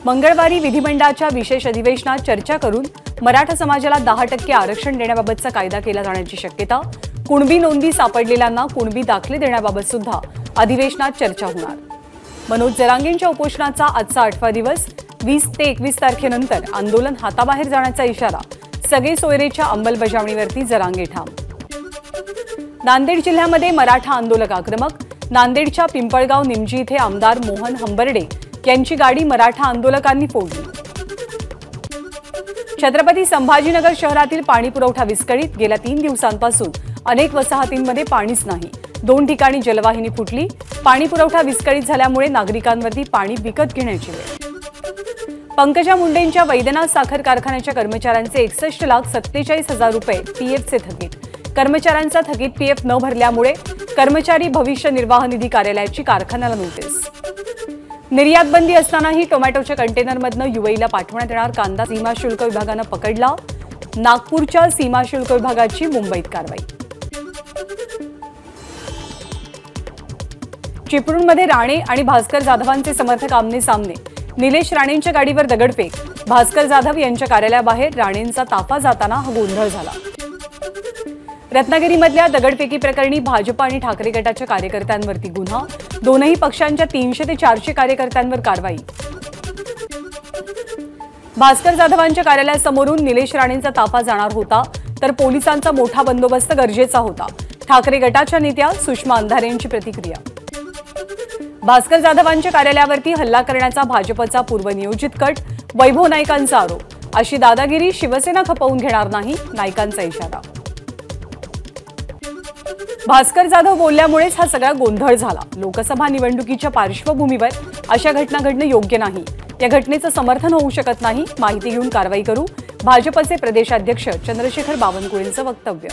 मंगळवारी विधिमंडळाच्या विशेष अधिवेशनात चर्चा करून मराठा समाजाला 10% आरक्षण देण्याबाबतचा कायदा केला जाण्याची शक्यता। कुणबी नोंदी सापडलेल्यांना कुणबी दाखले देण्याबाबत सुद्धा अधिवेशनात चर्चा होणार। मनोज जरांगेंच्या उपोषणाचा आजचा 8वा दिवस। 20 ते 21 तारखेनंतर आंदोलन हाताबाहेर जाण्याचा इशारा। सगळे सोयरेच्या अंमलबजावणीवरती जरांगे ठाम। नांदेड जिल्ह्यामध्ये मराठा आंदोलक आक्रमक। नांदेडच्या पिंपळगाव निमजी इथे आमदार मोहन हंबर्डे यांची गाडी मराठा आंदोलकांनी फोडली। छत्रपती संभाजीनगर शहरातील पाणी पुरवठा विस्कळीत। गेल्या 3 दिवसांपासून अनेक वसाहतींमध्ये पाणीच नाही। 2 ठिकाणी जलवाहिनी फुटली। पाणी पुरवठा विस्कळीत झाल्यामुळे नागरिकांवरती पाणी विकत घेण्याची वेळ। पंकजा मुंडेंच्या वैद्यनाथ साखर कारखान्याच्या कर्मचाऱ्यांचे 61,47,000 रुपये पीएफचे थकीत। कर्मचाऱ्यांचा थकीत पीएफ न भरल्यामुळे कर्मचारी भविष्य निर्वाह निधी कार्यालयाची कारखान्याला नोटीस। निर्यात बंदी असतानाही टोमॅटोच्या कंटेनरमधनं यूएईला पाठवण्यात येणार कांदा सीमा शुल्क विभागानं पकडला। नागपूरच्या सीमा शुल्क विभागाची मुंबईत कारवाई। चिपळूणमध्ये राणे आणि भास्कर जाधवांचे समर्थक आमने सामने। निलेश राणेंच्या गाडीवर दगडफेक। भास्कर जाधव यांच्या कार्यालयाबाहेर राणेंचा ताफा जाताना हा गोंधळ झाला। रत्नागिरीमधल्या दगडफेकी प्रकरणी भाजप आणि ठाकरे गटाच्या कार्यकर्त्यांवरती गुन्हा। दोनही पक्षांच्या 300 ते 400 कार्यकर्त्यांवर कारवाई। भास्कर जाधवांच्या कार्यालयासमोरून निलेश राणेंचा ताफा जाणार होता तर पोलिसांचा मोठा बंदोबस्त गरजेचा होता। ठाकरे गटाच्या नेत्या सुषमा अंधारेंची प्रतिक्रिया। भास्कर जाधवांच्या कार्यालयावरती हल्ला करण्याचा भाजपचा पूर्वनियोजित कट। वैभव नाईकांचा आरोप। अशी दादागिरी शिवसेना खपवून घेणार नाही, नाईकांचा इशारा। भास्कर जाधव बोलल्यामुळेच हा सगळा गोंधळ झाला। लोकसभा निवडणुकीच्या पार्श्वभूमीवर अशा घटना घडणं योग्य नाही। या घटनेचं समर्थन होऊ शकत नाही। माहिती घेऊन कारवाई करू, भाजपचे प्रदेशाध्यक्ष चंद्रशेखर बावनकुळेंचं वक्तव्य।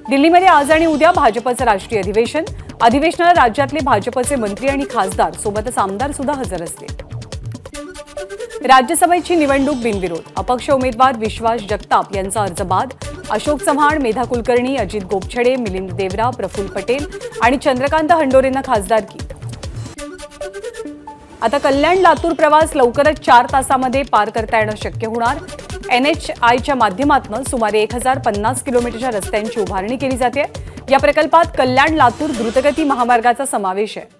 दिल्लीमध्ये आज आणि उद्या भाजपचं राष्ट्रीय अधिवेशन। अधिवेशनाला राज्यातले भाजपचे मंत्री आणि खासदार सोबतच आमदार सुद्धा हजर असतील। राज्यसभेची निवडणूक बिनविरोध। अपक्ष उमेदवार विश्वास जगताप यांचा अर्ज बाद। अशोक चव्हाण, मेधा कुलकर्णी, अजित गोपछडे, मिलिंद देवरा, प्रफुल्ल पटेल आणि चंद्रकांत हंडोरेंना खासदारकी। आता कल्याण लातूर प्रवास लवकरच 4 तासांमध्ये पार करता येणं शक्य होणार। NHIच्या माध्यमातून सुमारे 1050 किलोमीटरच्या रस्त्यांची उभारणी केली जाते। या प्रकल्पात कल्याण लातूर द्रुतगती महामार्गाचा समावेश आहे।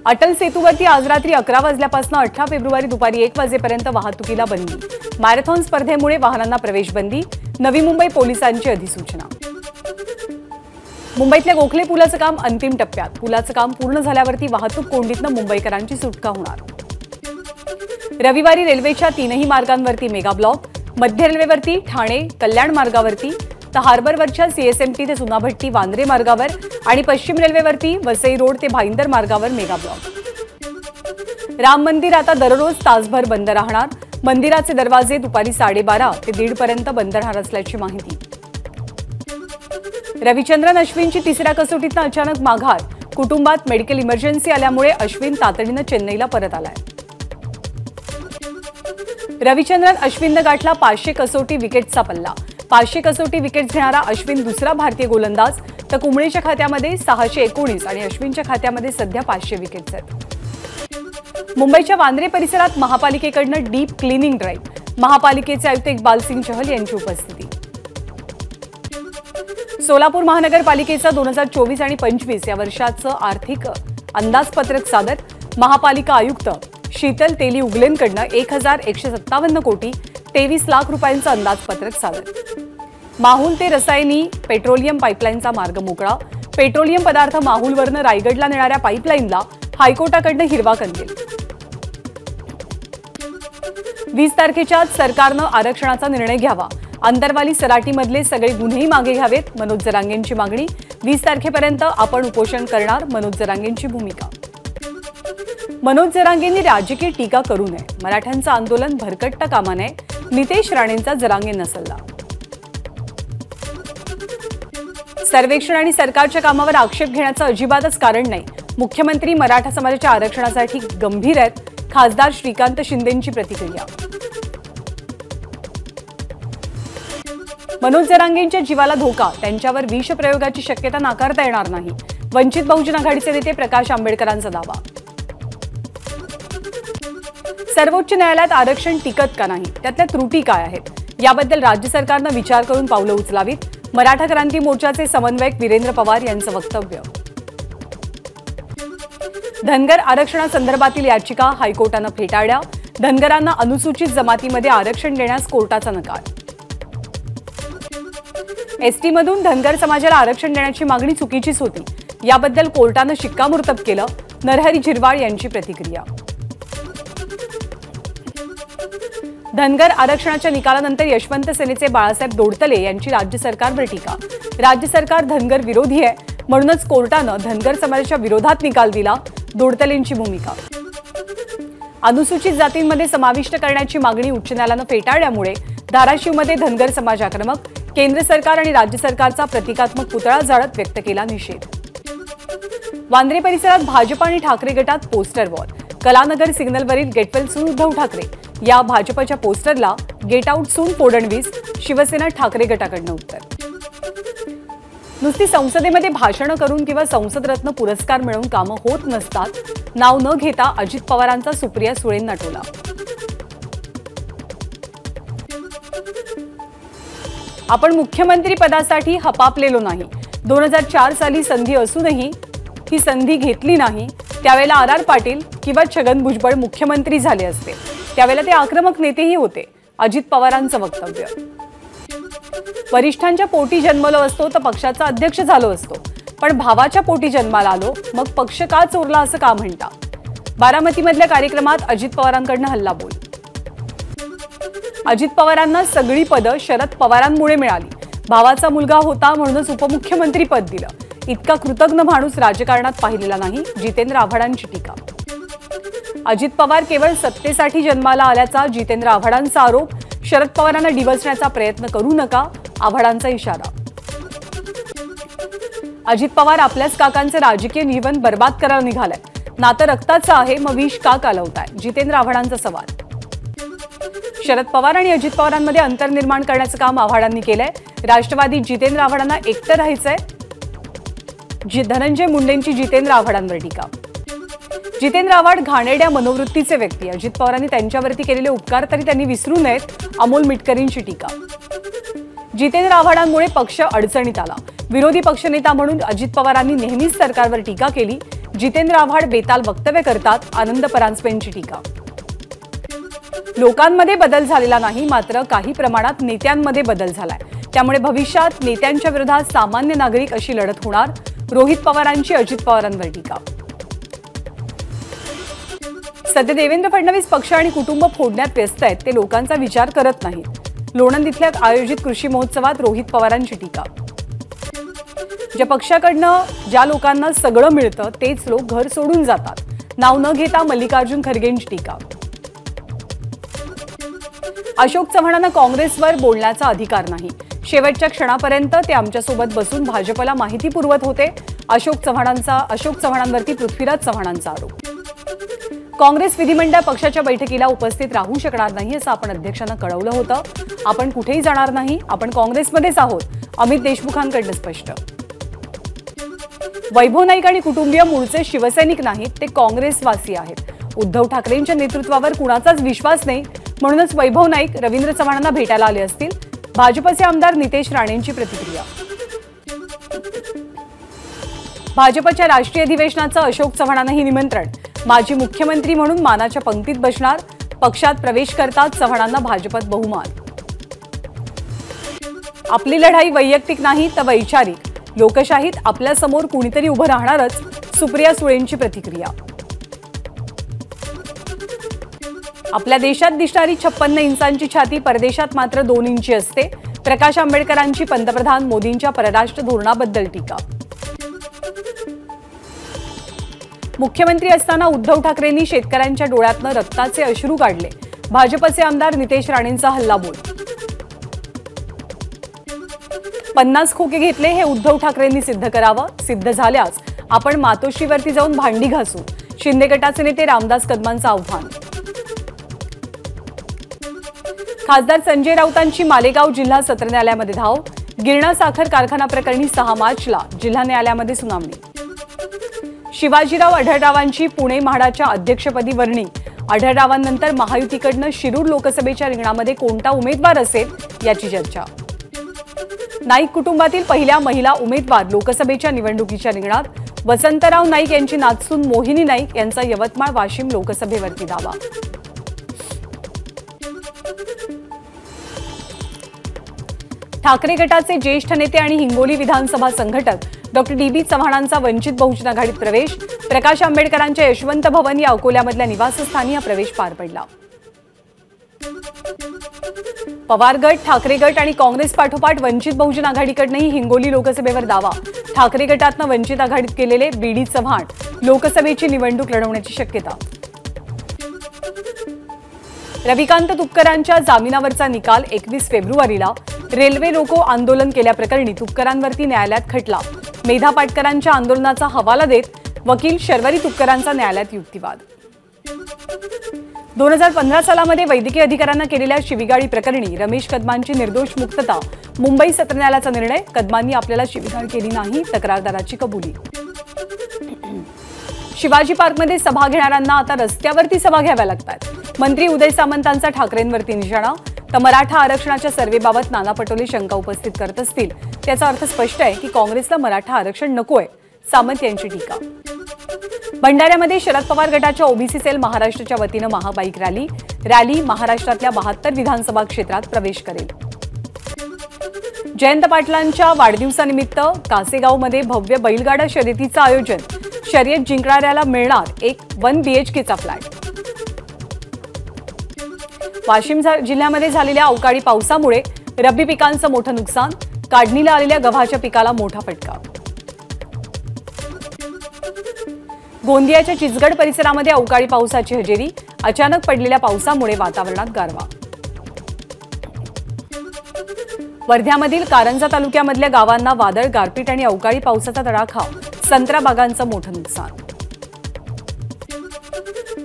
अटल सेतूवरती आज रात्री 11 वाजल्यापासून 18 फेब्रुवारी दुपारी 1 वाजेपर्यंत वाहतुकीला बंदी। मॅरेथॉन स्पर्धेमुळे वाहनांना प्रवेशबंदी। नवी मुंबई पोलिसांची अधिसूचना। मुंबईतल्या गोखले पुलाचं काम अंतिम टप्प्यात। पुलाचं काम पूर्ण झाल्यावरती वाहतूक कोंडीतनं मुंबईकरांची सुटका होणार। रविवारी रेल्वेच्या 3ही मार्गांवरती मेगा ब्लॉक। मध्य रेल्वेवरती ठाणे कल्याण मार्गावरती, तर हार्बरवरच्या CSMT ते सुनाभट्टी वांद्रे मार्गावर आणि पश्चिम रेल्वेवरती वसई रोड ते भाईंदर मार्गावर मेगा ब्लॉक। राम मंदिर आता दररोज तासभर बंद राहणार। मंदिराचे दरवाजे दुपारी 12:30 ते 1:30 पर्यंत बंद राहणार असल्याची माहिती। रविचंद्रन अश्विनची तिसऱ्या कसोटीतनं अचानक माघार। कुटुंबात मेडिकल इमर्जन्सी आल्यामुळे अश्विन तातडीनं चेन्नईला परत आलाय। रविचंद्रन अश्विननं गाठला 500 कसोटी विकेटचा पल्ला। 500 कसोटी विकेट्स घेणारा अश्विन दुसरा भारतीय गोलंदाज। तर कुंबळेच्या खात्यामध्ये 619 आणि अश्विनच्या खात्यामध्ये सध्या 500 विकेट्स आहेत। मुंबईच्या वांद्रे परिसरात महापालिकेकडनं डीप क्लिनिंग ड्राईव्ह। महापालिकेचे आयुक्त इक्बाल सिंग चहल यांची उपस्थिती। सोलापूर महानगरपालिकेचा 2024 आणि 25 या वर्षाचं आर्थिक अंदाजपत्रक सादर। महापालिका आयुक्त शीतल तेली उगलेंकडनं 1157 कोटी 23 लाख रुपयांचं अंदाजपत्रक सादर। माहूल ते रसायनी पेट्रोलियम पाईपलाईनचा मार्ग मोकळा। पेट्रोलियम पदार्थ माहूलवरनं रायगडला नेणाऱ्या पाईपलाईनला हायकोर्टाकडनं हिरवा कंदील। 20 तारखेच्या सरकारनं आरक्षणाचा निर्णय घ्यावा। अंतरवाली सराटीमधले सगळे गुन्हेही मागे घ्यावेत, मनोज जरांगेंची मागणी। 20 तारखेपर्यंत आपण उपोषण करणार, मनोज जरांगेंची भूमिका। मनोज जरांगेंनी राजकीय टीका करू नये। मराठ्यांचं आंदोलन भरकटता कामा नये। नितेश राणेंचा जरांगेंना सल्ला। सर्वेक्षण आणि सरकारच्या कामावर आक्षेप घेण्याचं अजिबातच कारण नाही। मुख्यमंत्री मराठा समाजाच्या आरक्षणासाठी गंभीर आहेत। खासदार श्रीकांत शिंदेंची प्रतिक्रिया। मनोज जरांगेंच्या जीवाला धोका, त्यांच्यावर विषप्रयोगाची शक्यता नाकारता येणार नाही. वंचित बहुजन आघाडीचे नेते प्रकाश आंबेडकरांचा दावा. सर्वोच्च न्यायालयात आरक्षण टिकत का नाही, त्यातल्या त्रुटी काय आहेत, याबद्दल राज्य सरकारनं विचार करून पावलं उचलावीत. मराठा क्रांती मोर्चाचे समन्वयक वीरेंद्र पवार यांचं वक्तव्य. धनगर आरक्षणासंदर्भातील याचिका हायकोर्टानं फेटाळल्या. धनगरांना अनुसूचित जमातीमध्ये आरक्षण देण्यास कोर्टाचा नकार. एसटीमधून धनगर समाजाला आरक्षण देण्याची मागणी चुकीचीच होती, याबद्दल कोर्टानं शिक्कामोर्तब केलं. नरहरी झिरवाळ यांची प्रतिक्रिया. धनगर आरक्षणाच्या निकालानंतर यशवंत सेनेचे बाळासाहेब दोडतले यांची राज्य सरकारवर टीका. राज्य सरकार धनगर विरोधी आहे, म्हणूनच कोर्टानं धनगर समाजाच्या विरोधात निकाल दिला. दोडतलेंची भूमिका. अनुसूचित जातींमध्ये समाविष्ट करण्याची मागणी उच्च न्यायालयानं फेटाळल्यामुळे धाराशिवमध्ये धनगर समाज आक्रमक. केंद्र सरकार आणि राज्य सरकारचा प्रतिकात्मक पुतळा जाळत व्यक्त केला निषेध. वांद्रे परिसरात भाजप आणि ठाकरे गटात पोस्टर वॉर. कलानगर सिग्नलवरील get well soon Uddhav Thackeray या भाजपच्या पोस्टरला get out soon Fadnavis. Shivsena Thackeray गटाकडनं उत्तर. नुसती संसदेमध्ये भाषणं करून किंवा संसद रत्न पुरस्कार मिळवून कामं होत नसतात. नाव न घेता अजित पवारांचा सुप्रिया सुळेंना टोला. आपण मुख्यमंत्री पदासाठी हपापलेलो नाही. 2004 साली संधी असूनही ही संधी घेतली नाही. त्यावेळेला आर पाटील किंवा छगन भुजबळ मुख्यमंत्री झाले असते. त्यावेळेला ते आक्रमक नेतेही होते. अजित पवारांचं वक्तव्य. वरिष्ठांच्या पोटी जन्मलो असतो तर पक्षाचा अध्यक्ष झालो असतो, पण भावाच्या पोटी जन्माला आलो मग पक्ष का चोरला असं का म्हणता. बारामतीमधल्या कार्यक्रमात अजित पवारांकडनं हल्लाबोल. अजित पवारांना सगळी पदं शरद पवारांमुळे मिळाली. भावाचा मुलगा होता म्हणूनच उपमुख्यमंत्री पद दिलं. इतका कृतज्ञ माणूस राजकारणात पाहिलेला नाही. जितेंद्र आव्हाडांची टीका. अजित पवार केवळ सत्तेसाठी जन्माला आल्याचा जितेंद्र आव्हाडांचा आरोप. शरद पवारांना डिवचण्याचा प्रयत्न करू नका, आव्हाडांचा इशारा. अजित पवार आपल्याच काकांचे राजकीय जीवन बर्बाद करायला निघालाय. नातं रक्ताचं आहे, मग विष का कालवताय, जितेंद्र आव्हाडांचा सवाल. शरद पवार आणि अजित पवारांमध्ये अंतर निर्माण करण्याचं काम आव्हाडांनी केलंय. राष्ट्रवादी जितेंद्र आव्हाडांना एकटं राहायचंय. धनंजय मुंडेंची जितेंद्र आव्हाडांवर टीका. जितेंद्र आव्हाड घाणेरड्या मनोवृत्तीचे व्यक्ती. अजित पवारांनी त्यांच्यावरती केलेले उपकार तरी त्यांनी विसरू नयेत. अमोल मिटकरींची टीका. जितेंद्र आव्हाडांमुळे पक्ष अडचणीत आला. विरोधी पक्षनेता म्हणून अजित पवारांनी नेहमीच सरकारवर टीका केली. जितेंद्र आव्हाड बेताल वक्तव्य करतात. आनंद परांजपेंची टीका. लोकांमध्ये बदल झालेला नाही, मात्र काही प्रमाणात नेत्यांमध्ये बदल झालाय. त्यामुळे भविष्यात नेत्यांच्या विरोधात सामान्य नागरिक अशी लढत होणार. रोहित पवारांची अजित पवारांवर टीका. सध्या देवेंद्र फडणवीस पक्ष आणि कुटुंब फोडण्यात व्यस्त आहेत. ते लोकांचा विचार करत नाहीत. लोणंद इथल्या आयोजित कृषी महोत्सवात रोहित पवारांची टीका. ज्या पक्षाकडनं ज्या लोकांना सगळं मिळतं तेच लोक घर सोडून जातात. नाव न घेता मल्लिकार्जुन खरगेंची टीका. अशोक चव्हाणांना काँग्रेसवर बोलण्याचा अधिकार नाही. शेवटच्या क्षणापर्यंत ते आमच्यासोबत बसून भाजपला माहिती पुरवत होते. अशोक चव्हाणांवरती पृथ्वीराज चव्हाणांचा आरोप. काँग्रेस विधिमंडळ पक्षाच्या बैठकीला उपस्थित राहू शकणार नाही असं आपण अध्यक्षांना कळवलं होतं. आपण कुठेही जाणार नाही, आपण काँग्रेसमध्येच आहोत, अमित देशमुखांकडनं स्पष्ट. वैभव नाईक आणि कुटुंबीय मूळचे शिवसैनिक नाहीत, ते काँग्रेसवासी आहेत. उद्धव ठाकरेंच्या नेतृत्वावर कुणाचाच विश्वास नाही, म्हणूनच वैभव नाईक रवींद्र चव्हाणांना भेटायला आले असतील. भाजपचे आमदार नितेश राणेंची प्रतिक्रिया. भाजपच्या राष्ट्रीय अधिवेशनाचं अशोक चव्हाणांनाही निमंत्रण. माजी मुख्यमंत्री म्हणून मानाच्या पंक्तीत बसणार. पक्षात प्रवेश करतात चव्हाणांना भाजपत बहुमान. आपली लढाई वैयक्तिक नाही तर वैचारिक. लोकशाहीत आपल्यासमोर कुणीतरी उभं राहणारच. सुप्रिया सुळेंची प्रतिक्रिया. आपल्या देशात दिसणारी 56 इंचांची छाती परदेशात मात्र 2 इंची असते. प्रकाश आंबेडकरांची पंतप्रधान मोदींच्या परराष्ट्र धोरणाबद्दल टीका. मुख्यमंत्री असताना उद्धव ठाकरेंनी शेतकऱ्यांच्या डोळ्यातनं रक्ताचे अश्रू काढले. भाजपचे आमदार नितेश राणेंचा हल्लाबोल. 50 खोके घेतले हे उद्धव ठाकरेंनी सिद्ध करावं. सिद्ध झाल्यास आपण मातोश्रीवरती जाऊन भांडी घासू. शिंदे गटाचे नेते रामदास कदमांचं आव्हान. खासदार संजय राऊतांची मालेगाव जिल्हा सत्र न्यायालयामध्ये धाव. गिरणा साखर कारखाना प्रकरणी 6 मार्चला जिल्हा न्यायालयामध्ये सुनावणी. शिवाजीराव आढळरावांची पुणे म्हाडाच्या अध्यक्षपदी वर्णी. आढळरावांनंतर महायुतीकडनं शिरूर लोकसभेच्या रिंगणामध्ये कोणता उमेदवार असेल याची चर्चा. नाईक कुटुंबातील पहिल्या महिला उमेदवार लोकसभेच्या निवडणुकीच्या रिंगणात. वसंतराव नाईक यांची नातसून मोहिनी नाईक यांचा यवतमाळ वाशिम लोकसभेवरती दावा. ठाकरे गटाचे ज्येष्ठ नेते आणि हिंगोली विधानसभा संघटक डॉक्टर डी.बी. चव्हाणांचा वंचित बहुजन आघाडीत प्रवेश. प्रकाश आंबेडकरांच्या यशवंत भवन या अकोल्यामधल्या निवासस्थानी हा प्रवेश पार पडला. पवार गट, ठाकरे गट आणि काँग्रेस पाठोपाठ वंचित बहुजन आघाडीकडनंही हिंगोली लोकसभेवर दावा. ठाकरे गटातनं वंचित आघाडीत केलेले बी.डी. चव्हाण लोकसभेची निवडणूक लढवण्याची शक्यता. रविकांत तुपकरांच्या जामिनावरचा निकाल 21 फेब्रुवारीला. रेल्वे रोको आंदोलन केल्याप्रकरणी तुपकरांवरती न्यायालयात खटला. मेधा पाटकरांच्या आंदोलनाचा हवाला देत वकील शर्वरी तुपकरांचा न्यायालयात युक्तिवाद. 2015 सालामध्ये वैद्यकीय अधिकाऱ्यांना केलेल्या शिवीगाळी प्रकरणी रमेश कदमांची निर्दोष मुक्तता. मुंबई सत्र न्यायालयाचा निर्णय. कदमांनी आपल्याला शिवीगाळ केली नाही, तक्रारदाराची कबुली. शिवाजी पार्कमध्ये सभा घेणाऱ्यांना आता रस्त्यावरती सभा घ्याव्या लागतात. मंत्री उदय सामंतांचा ठाकरेंवरती निशाणा. तर मराठा आरक्षणाच्या सर्व्हेबाबत नाना पटोले शंका उपस्थित करत असतील त्याचा अर्थ स्पष्ट आहे की काँग्रेसला मराठा आरक्षण नकोय. सामंत यांची टीका. भंडाऱ्यामध्ये शरद पवार गटाच्या ओबीसी सेल महाराष्ट्राच्या वतीनं महाबाईक रॅली महाराष्ट्रातल्या 72 विधानसभा क्षेत्रात प्रवेश करेल. जयंत पाटलांच्या वाढदिवसानिमित्त कासेगावमध्ये भव्य बैलगाडा शर्यतीचं आयोजन. शर्यत जिंकणाऱ्याला मिळणार एक 1 BHKचा फ्लॅट. वाशिम जिल्ह्यामध्ये झालेल्या अवकाळी पावसामुळे रब्बी पिकांचं मोठं नुकसान. काढणीला आलेल्या गव्हाच्या पिकाला मोठा फटका. गोंदियाच्या चिचगड परिसरामध्ये अवकाळी पावसाची हजेरी. अचानक पडलेल्या पावसामुळे वातावरणात गारवा. वर्ध्यामधील कारंजा तालुक्यामधल्या गावांना वादळ, गारपीट आणि अवकाळी पावसाचा तडाखा. संत्रा बागांचं मोठं नुकसान.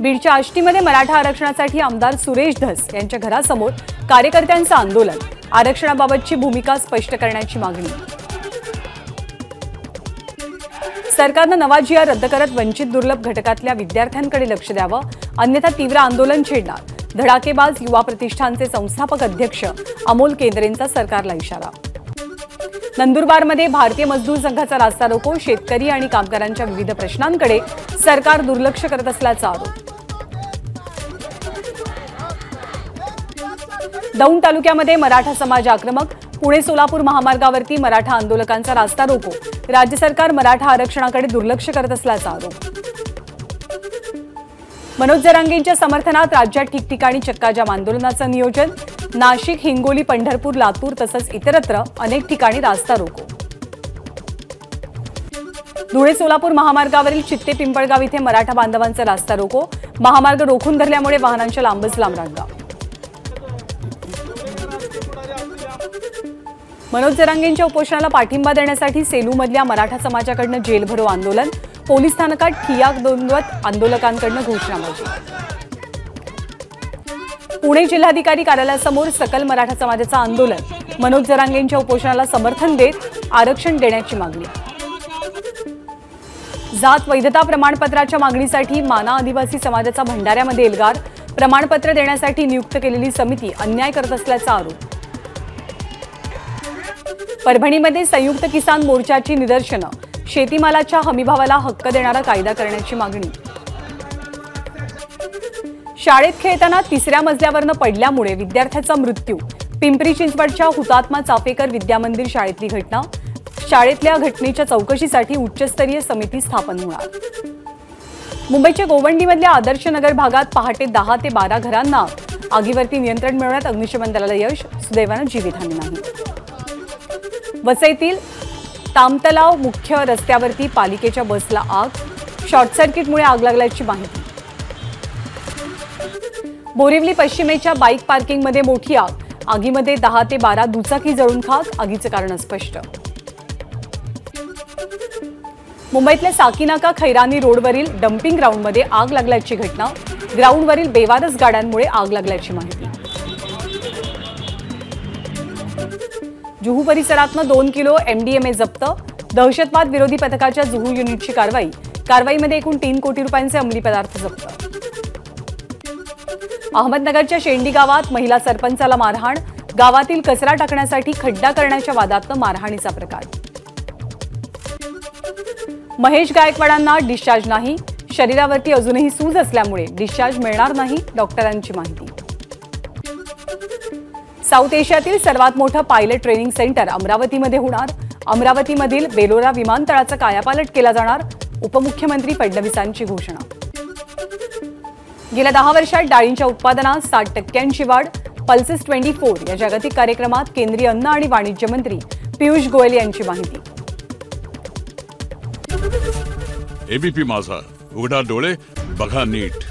बीडच्या आष्टीमध्ये मराठा आरक्षणासाठी आमदार सुरेश धस यांच्या घरासमोर कार्यकर्त्यांचं आंदोलन. आरक्षणाबाबतची भूमिका स्पष्ट करण्याची मागणी. सरकारनं नवा GR रद्द करत वंचित दुर्लभ घटकातल्या विद्यार्थ्यांकडे लक्ष द्यावं, अन्यथा तीव्र आंदोलन छेडणार. धडाकेबाज युवा प्रतिष्ठानचे संस्थापक अध्यक्ष अमोल केंद्रेंचा सरकारला इशारा. नंदुरबारमध्ये भारतीय मजदूर संघाचा रास्ता रोको. शेतकरी आणि कामगारांच्या विविध प्रश्नांकडे सरकार दुर्लक्ष करत असल्याचा आरोप. दौंड तालुक्यामध्ये मराठा समाज आक्रमक. पुणे सोलापूर महामार्गावरती मराठा आंदोलकांचा रास्ता रोको. राज्य सरकार मराठा आरक्षणाकडे दुर्लक्ष करत असल्याचा आरोप. मनोज जरांगेंच्या समर्थनात राज्यात ठिकठिकाणी चक्काजाम आंदोलनाचं नियोजन. नाशिक, हिंगोली, पंढरपूर, लातूर तसंच इतरत्र अनेक ठिकाणी रास्ता रोको. धुळे सोलापूर महामार्गावरील चित्ते पिंपळगाव इथे मराठा बांधवांचा रास्ता रोको. महामार्ग रोखून धरल्यामुळे वाहनांच्या लांबच लांब रांगा. मनोज जरांगेंच्या उपोषणाला पाठिंबा देण्यासाठी सेलूमधल्या मराठा समाजाकडनं जेल भरो आंदोलन. पोलीस स्थानकात ठिय्या नोंदवत आंदोलकांकडनं घोषणाबाजी. पुणे जिल्हाधिकारी कार्यालयासमोर सकल मराठा समाजाचं आंदोलन. मनोज जरांगेंच्या उपोषणाला समर्थन देत आरक्षण देण्याची मागणी. जात वैधता प्रमाणपत्राच्या मागणीसाठी माना आदिवासी समाजाचा भंडाऱ्यामध्ये एल्गार. प्रमाणपत्र देण्यासाठी नियुक्त केलेली समिती अन्याय करत असल्याचा आरोप. परभणीमध्ये संयुक्त किसान मोर्चाची निदर्शनं. शेतीमालाच्या हमीभावाला हक्क देणारा कायदा करण्याची मागणी. शाळेत खेळताना 3ऱ्या मजल्यावरनं पडल्यामुळे विद्यार्थ्याचा मृत्यू. पिंपरी चिंचवडच्या हुतात्मा चाफेकर विद्यामंदिर शाळेतली घटना. शाळेतल्या घटनेच्या चौकशीसाठी उच्चस्तरीय समिती स्थापन होणार. मुंबईच्या गोवंडीमधल्या आदर्श नगर भागात पहाटे 10 ते 12 घरांना आगीवरती नियंत्रण मिळवण्यात अग्निशमन दलाला यश. सुदैवानं जीवितहानी नाही. वसईतील तामतलाव मुख्य रस्त्यावरती पालिकेच्या बसला आग. शॉर्ट सर्किटमुळे आग लागल्याची माहिती. बोरिवली पश्चिमेच्या बाईक पार्किंगमध्ये मोठी आग. आगीमध्ये 10 ते 12 दुचाकी जळून खाक. आगीचं कारण अस्पष्ट. मुंबईतल्या साकीनाका खैरानी रोडवरील डम्पिंग ग्राउंडमध्ये आग लागल्याची घटना. ग्राउंडवरील बेवारस गाड्यांमुळे आग लागल्याची माहिती. जुहू परिसरातनं 2 किलो MDMA जप्त, दहशतवाद विरोधी पथकाच्या जुहू युनिटची कारवाईमध्ये एकूण 3 कोटी रुपयांचे अंमली पदार्थ जप्त. अहमदनगरच्या शेंडी गावात महिला सरपंचाला मारहाण, गावातील कचरा टाकण्यासाठी खड्डा करण्याच्या वादातनं मारहाणीचा प्रकार. महेश गायकवाडांना डिस्चार्ज नाही, शरीरावरती अजूनही सूज असल्यामुळे डिस्चार्ज मिळणार नाही, डॉक्टरांची माहिती. साऊथ एशियातील सर्वात मोठं पायलट ट्रेनिंग सेंटर अमरावतीमध्ये होणार. अमरावतीमधील बेलोरा विमानतळाचा कायापालट केला जाणार, उपमुख्यमंत्री फडणवीसांची घोषणा. गेल्या 10 वर्षात डाळींच्या उत्पादनात 60% वाढ. पल्सेस 24 या जागतिक कार्यक्रमात केंद्रीय अन्न आणि वाणिज्य मंत्री पियुष गोयल यांची माहिती. एबीपी माझा, उघडा डोळे बघा नीट.